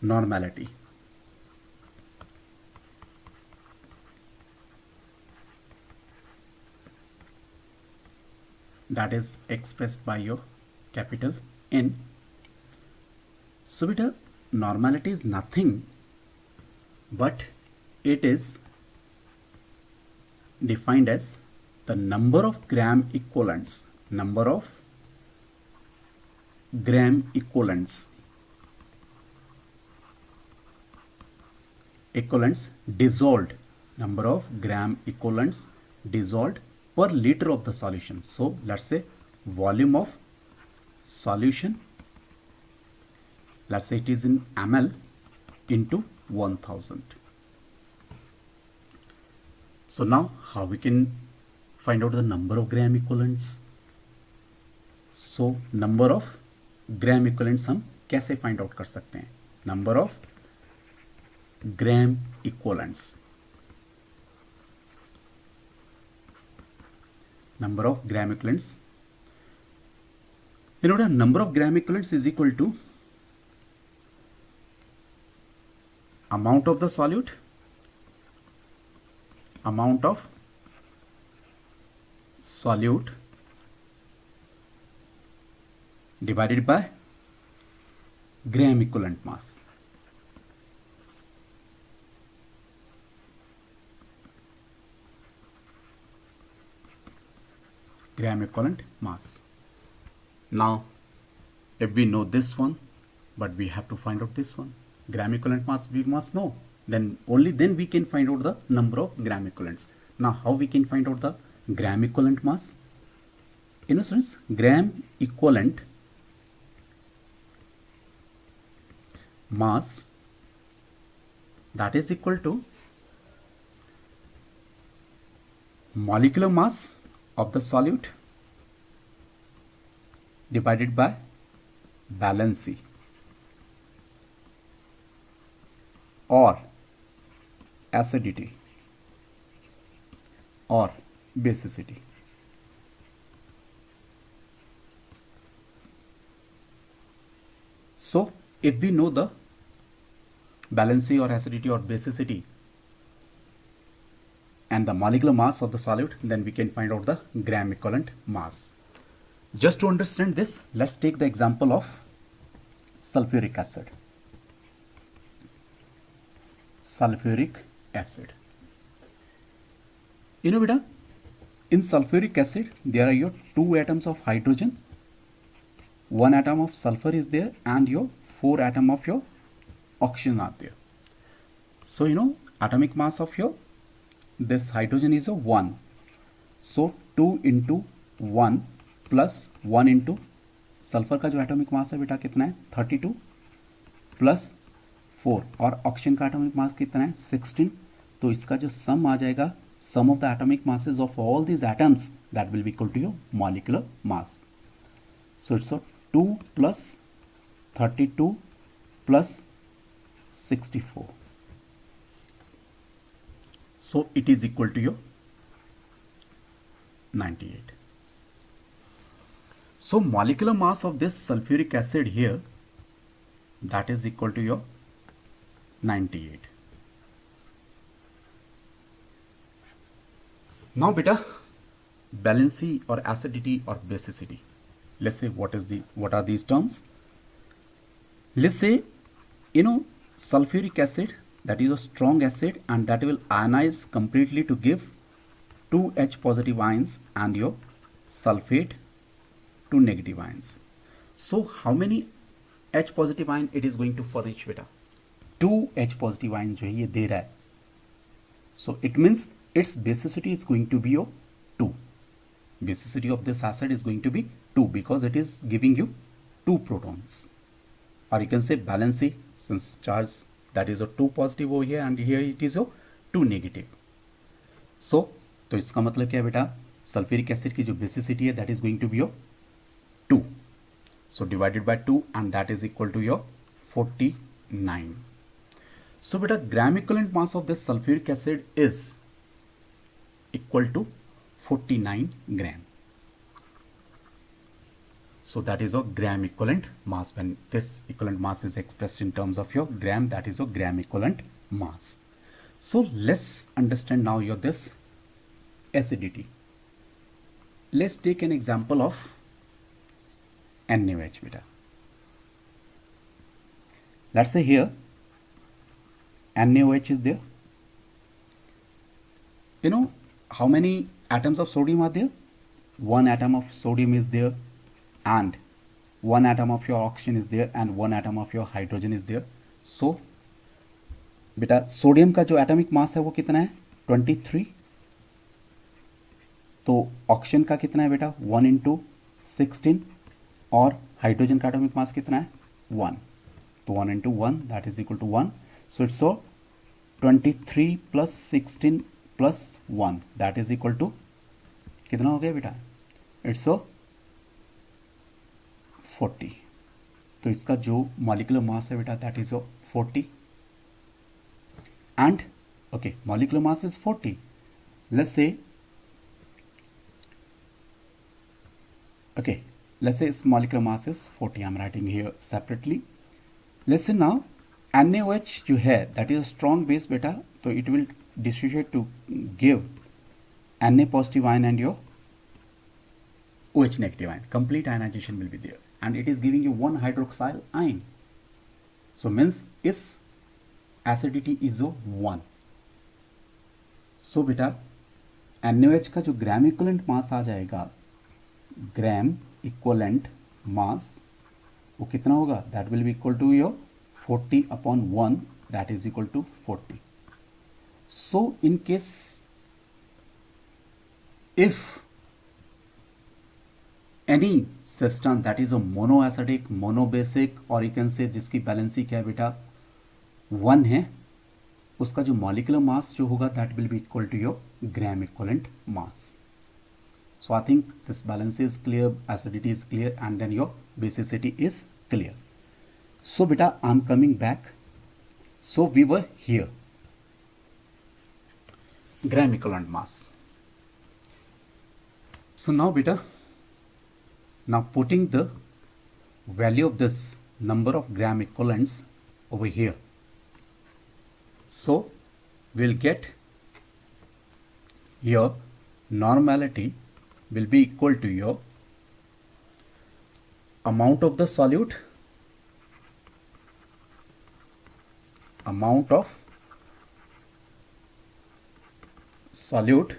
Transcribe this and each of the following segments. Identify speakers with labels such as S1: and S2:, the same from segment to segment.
S1: normality. That is expressed by your capital N. So beta, normality is nothing but it is defined as the number of gram equivalents, dissolved, number of gram equivalents dissolved per liter of the solution. So let's say volume of solution, let's say it is in ml into 1000. So now how we can find out the number of gram equivalents? So number of gram equivalents हम कैसे find out कर सकते हैं? Number of gram equivalents. Number of gram equivalents. You know the number of gram equivalents is equal to amount of the solute, divided by gram equivalent mass. Gram equivalent mass. Now, if we know this one, but we have to find out this one, gram equivalent mass we must know. Then only then we can find out the number of gram equivalents. Now, how we can find out the gram equivalent mass? In a sense, gram equivalent mass, that is equal to molecular mass of the solute divided by valency or acidity or basicity. So if we know the valency or acidity or basicity and the molecular mass of the solute, then we can find out the gram equivalent mass. Just to understand this, let's take the example of sulfuric acid. You know beta, in sulfuric acid there are your 2 atoms of hydrogen, 1 atom of sulfur is there, and your 4 atom of your oxygen are there. So you know atomic mass of your this hydrogen is a 1. So 2 into 1 plus 1 into sulphur का जो atomic mass है बेटा कितना है 32 plus 4 और oxygen का atomic mass कितना है 16. तो इसका जो सम आ जाएगा, sum of the atomic masses of all these atoms, that will be equal to your molecular mass. So it's 2 plus 32 plus 64. So it is equal to your 98. So molecular mass of this sulfuric acid here, that is equal to your 98. Now beta, valency or acidity or basicity. Let's say what are these terms? Let's say, you know, sulfuric acid, that is a strong acid and that will ionize completely to give 2 H positive ions and your sulfate 2 negative ions. So how many H positive ion it is going to furnish beta? 2 H positive ions जो है ये दे रहा है. So it means its basicity is going to be your 2. Basicity of this acid is going to be 2 because it is giving you 2 protons. Or you can say valency, since charge that is a 2 positive over here and here it is a 2 negative. So तो इसका मतलब क्या है बेटा, sulphuric acid की जो basicity है that is going to be your 2. So divided by 2 and that is equal to your 49. So beta, gram equivalent mass of this sulfuric acid is equal to 49 gram. So that is your gram equivalent mass. When this equivalent mass is expressed in terms of your gram, that is your gram equivalent mass. So let's understand now your this acidity. Let's take an example of NaOH beta. Let's say here NaOH is there. You know how many atoms of sodium are there? One atom of sodium is there, and one atom of your oxygen is there, and one atom of your hydrogen is there. So बेटा sodium का जो atomic mass है वो कितना है 23. तो oxygen का कितना है बेटा 1 इंटू 16, और हाइड्रोजन का एटॉमिक मास कितना है 1. तो 1 into 1 that is equal to 1. So it's 23 plus 16 plus 1 that is equal to कितना हो गया बेटा? इट्स 40. तो इसका जो मॉलिक्यूलर मास है बेटा that is 40. And okay, molecular mass is 40. Let's say its molecular mass is 40. I'm writing here separately. Let's say now NaOH जो है that is a strong base beta, so it will dissociate to give Na positive ion and your OH negative ion. Complete ionization will be there, and it is giving you one hydroxyl ion. So means its acidity is 1. सो बेटा NaOH का जो ग्राम equivalent मास आ जाएगा, ग्राम equivalent मास वो कितना होगा? That will be equal to your 40 upon 1 that is equal to 40. So in case if any substance that is a monoacidic, monobasic, और you can say जिसकी valency क्या है बेटा 1 है, उसका जो मॉलिक्यूलर मास जो होगा that will be equal to your gram equivalent mass. So I think this valence is clear, acidity is clear, and then your basicity is clear. So बेटा I am coming back. So we were here gram equivalent mass. So now बेटा, now putting the value of this number of gram equivalents over here. So we'll get your normality will be equal to your amount of the solute, amount of solute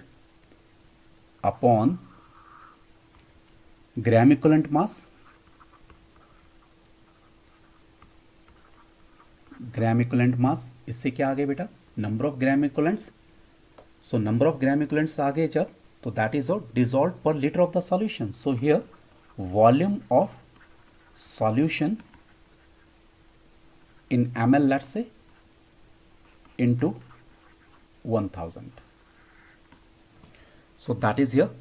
S1: upon gram equivalent mass, gram equivalent mass. इससे क्या आ गया बेटा? Number of gram equivalents. So number of gram equivalents आ गए जब, तो that is dissolve per litre of the solution. So here volume of solution in ml let's say into 1000. So that is here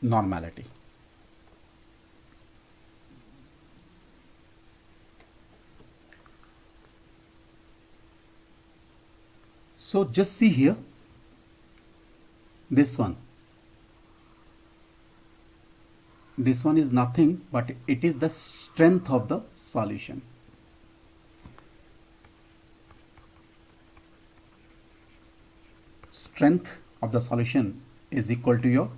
S1: normality. So just see here this one. This one is nothing but it is the strength of the solution. Strength of the solution is equal to your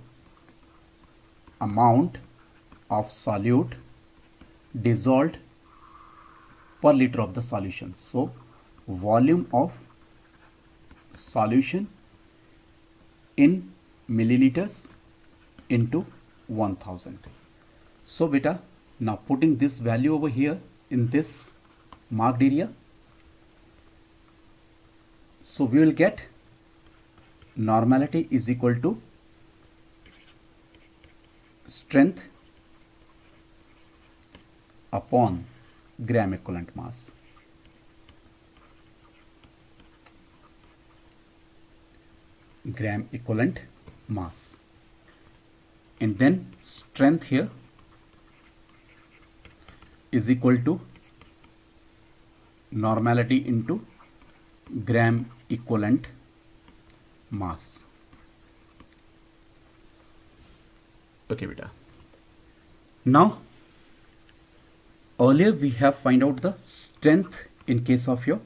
S1: amount of solute dissolved per liter of the solution. So volume of solution in milliliters into 1000. So beta, now putting this value over here in this marked area, so we will get normality is equal to strength upon gram equivalent mass. Gram equivalent mass, and then strength here is equal to normality into gram equivalent mass. Okay beta, now earlier we have find out the strength in case of your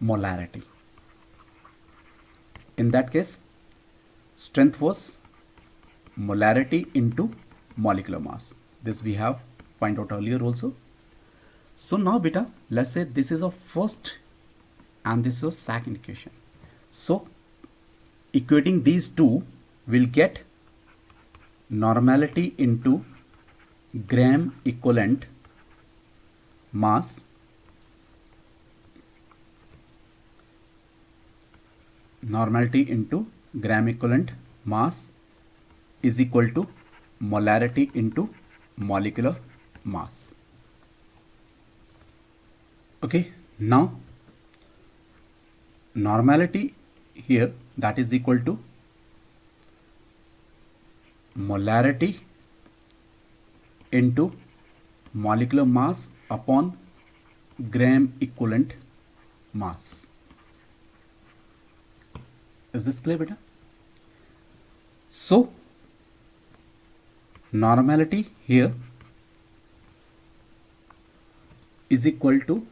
S1: molarity. In that case, strength was molarity into molecular mass. This we have find out earlier also. So now beta, let's say this is a first and this is a second equation. So equating these two, will get normality into gram equivalent mass is equal to molarity into molecular mass. Okay, now normality here, that is equal to molarity into molecular mass upon gram equivalent mass. Is this clear beta? So normality here is equal to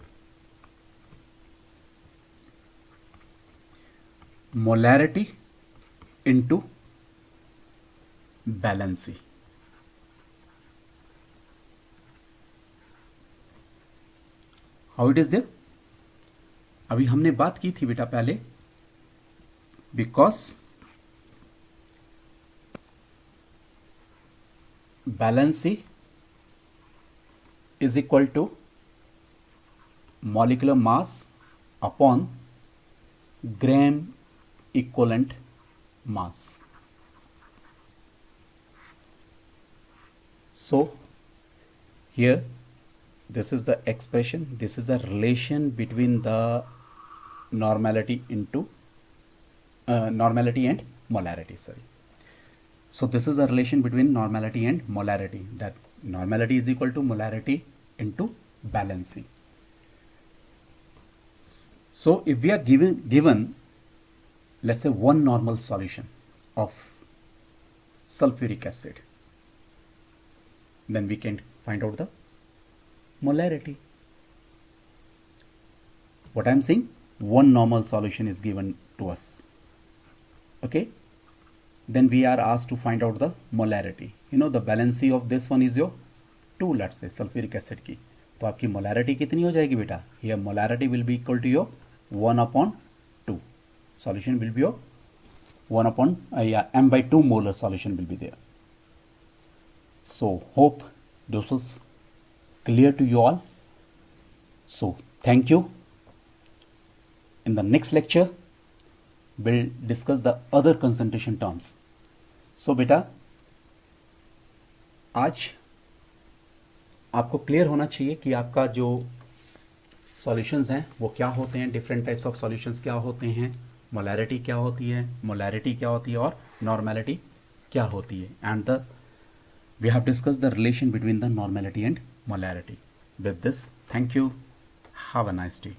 S1: molarity into valency. How it is there? अभी हमने बात की थी बेटा पहले, because valency is equal to molecular mass upon gram equivalent mass. So here this is the expression, this is the relation between the normality into normality and molarity, sorry. So this is the relation between normality and molarity, that normality is equal to molarity into valency. So if we are given let's say one normal solution of sulfuric acid, then we can find out the molarity. What I am saying, one normal solution is given to us, okay, then we are asked to find out the molarity. You know the valency of this one is your 2, let's say sulfuric acid की, तो आपकी molarity कितनी हो जाएगी बेटा? Here molarity will be equal to your 1/2. Solution will be your 1 m/2 molar solution will be there. So hope this was clear to you all. So thank you. In the next lecture we'll discuss the other concentration terms. So बेटा आज आपको clear होना चाहिए कि आपका जो solutions हैं वो क्या होते हैं, डिफरेंट टाइप्स ऑफ सॉल्यूशंस क्या होते हैं, मोलैरिटी क्या होती है, मोलैरिटी क्या होती है और नॉर्मेलिटी क्या होती है, and the we have discussed the relation between the normality and molarity. With this, thank you. Have a nice day.